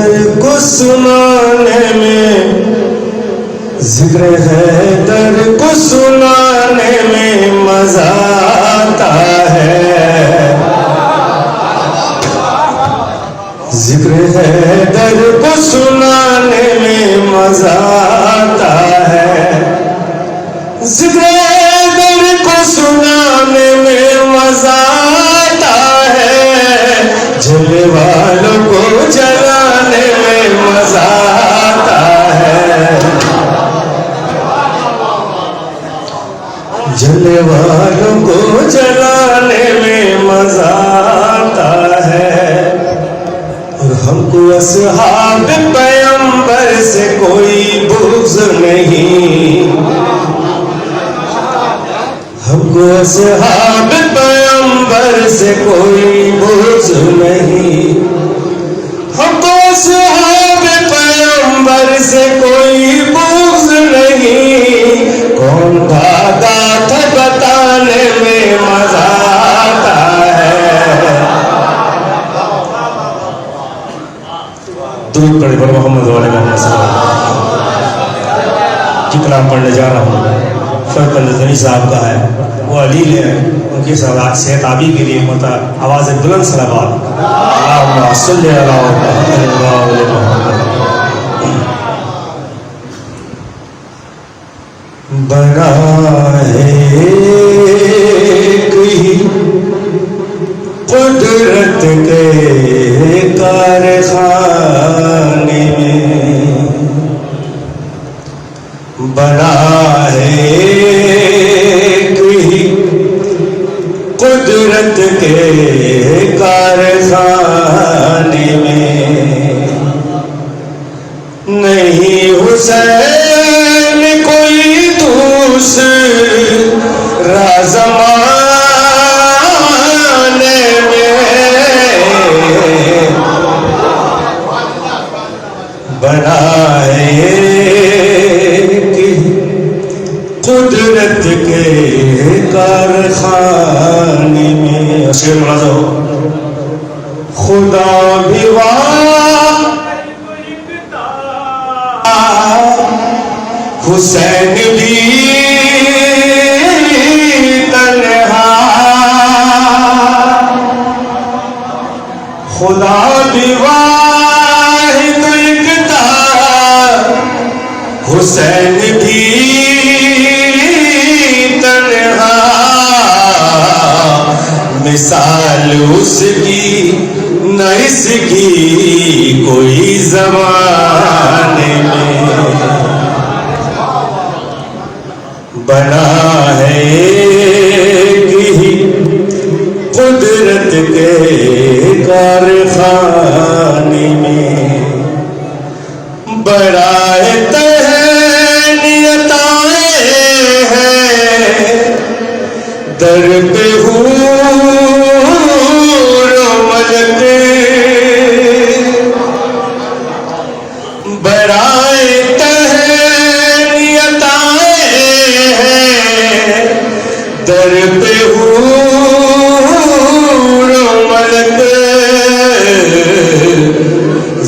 हैदर को सुनाने में, जिक्र हैदर को सुनाने में मजा आता है। जिक्र हैदर को सुनाने में मजा आता है। जिक्र हैदर को सुनाने में मजा आता है। जलने वालों को जलाने में मजा आता है। जलने वालों को जलाने में मजा आता है। और हमको असहाब पैगंबर से कोई बुग़्ज़ नहीं। हमको असहाब पैगंबर से कोई बुग़्ज़ नहीं। हमको असहाब पैगंबर से कोई बुग़्ज़ नहीं। कौन भागा था बताने में मजा आता है। दूध पढ़े पर मोहम्मद वाले मोहम्मद की कलाम पढ़ने जा रहा हूँ। फरक नजमी साहब का है, वो अलील है, उनकी सेहत आबी के लिए मता आवाज़ बुलंद सलावत अल्लाहुम्मा सल्ली अला मुहम्मद। बना है कोई कुदरत के कारखाने में। बना है कोई कुदरत के कारखाने में। नहीं हुसैन कोई दूसरा ज़माने में। बना है कुदरत के कारखाने में। शेर मुलाज़ा हो। खुदा भी वाह हुसैन भी तन्हा। खुदा भी वाहिद इकता हुसैन भी तन्हा। मिसाल उसकी न इसकी कोई ज़माने में। बना है कि कुदरत के कारखाने में। बड़ाए तहनीयताएं हैं दर पे हूर मलक। बड़ाए दर पे हूर मलक।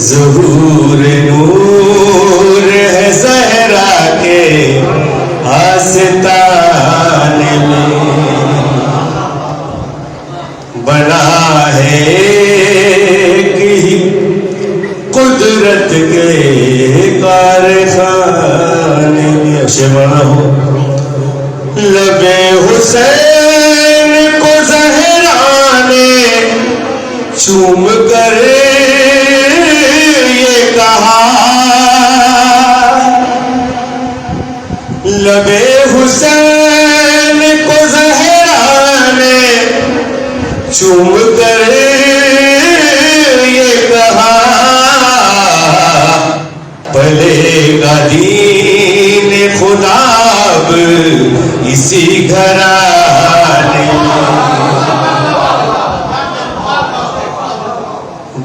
ज़हूर नूर है ज़हरा के आस्ताने में। बना है कि कुदरत के कारखाने में। शेवाना हो। लबे हुसैन को ज़हरा ने चूम कर ये कहा। लबे हुसैन को ज़हरा ने चूम कर ये कहा। पलेगा दीन खुदा इसी घराने में।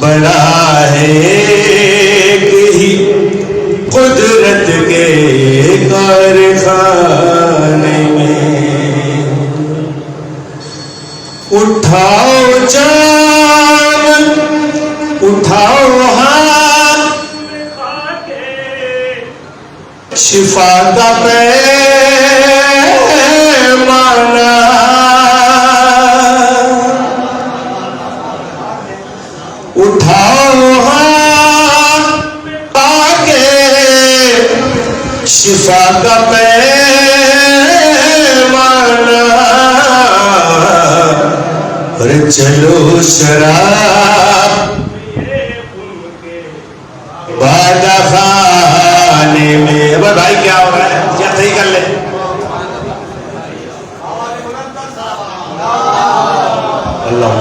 बना है कि कुदरत के कारखाने में। उठाओ जान उठाओ हाथ शिफा का पैमाना उठाओ हाथ आके शिफा का पैमाना और चलो शराब बादा खाने में। अब भाई क्या हो रहा है, क्या सही कर ले। अल्लाह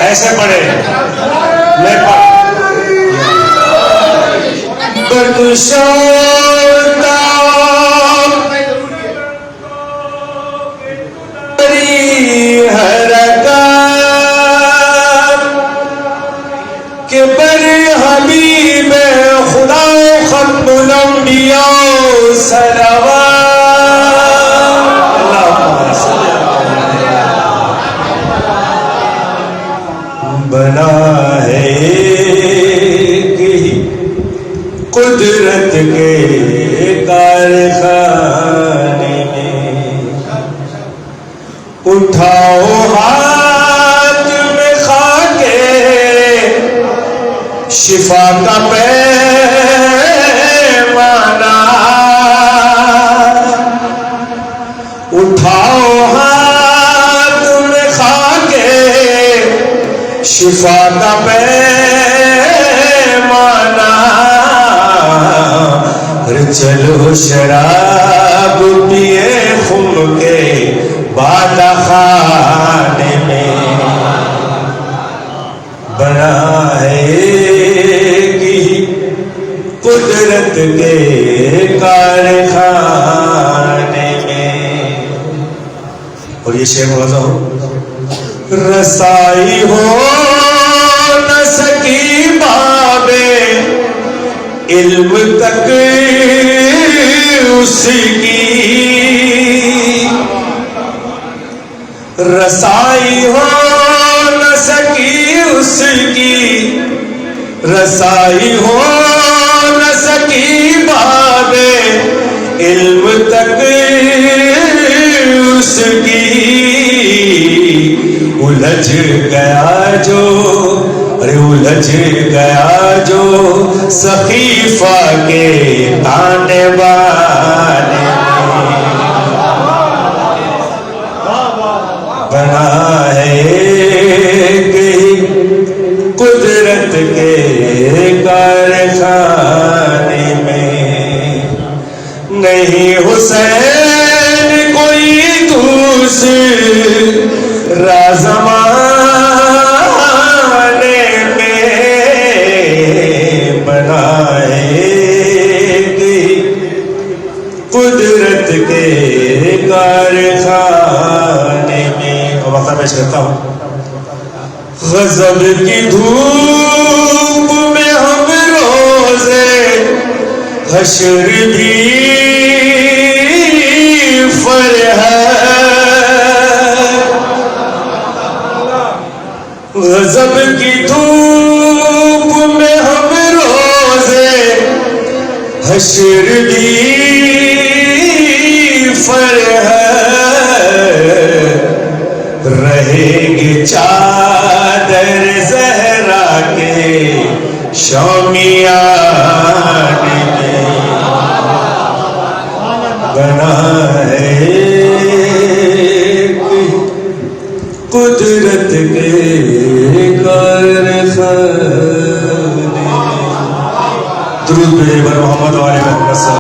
ऐसे पढ़े मैं के बर हबीब खुदा खत्मुल अंबिया बना है कि कुदरत के कारखाने में। उठाओ हाथ में खाके शिफा का पैमाना उठाओ हाथ में खाके शिफा का पैमाना चलो शराब पिए खुम के बादा खाने में। बना है कि कुदरत के कारखाने में। और ये शेर बोला हो, रसाई हो न सकी बाबे इल्म तक उसकी। रसाई हो न सकी उसकी, रसाई हो न सकी बाबे इल्म तक उसकी। उलझ गया जो, अरे उलझ गया जो सखीफा के ताने बाने बना है कि कुदरत के कारखाने में। नहीं हुसैन कोई दूसरा ज़माने में बनाएगी कुदरत के कारखाने में। और वक्त पेश करता हूँ, गज़ब की धूप में हम रोज़े हश्र भी फर है। गज़ब की धूप में हम रोज़े हश्र भी फर है। रहेगी चादर ज़हरा के शौमियाने में। बना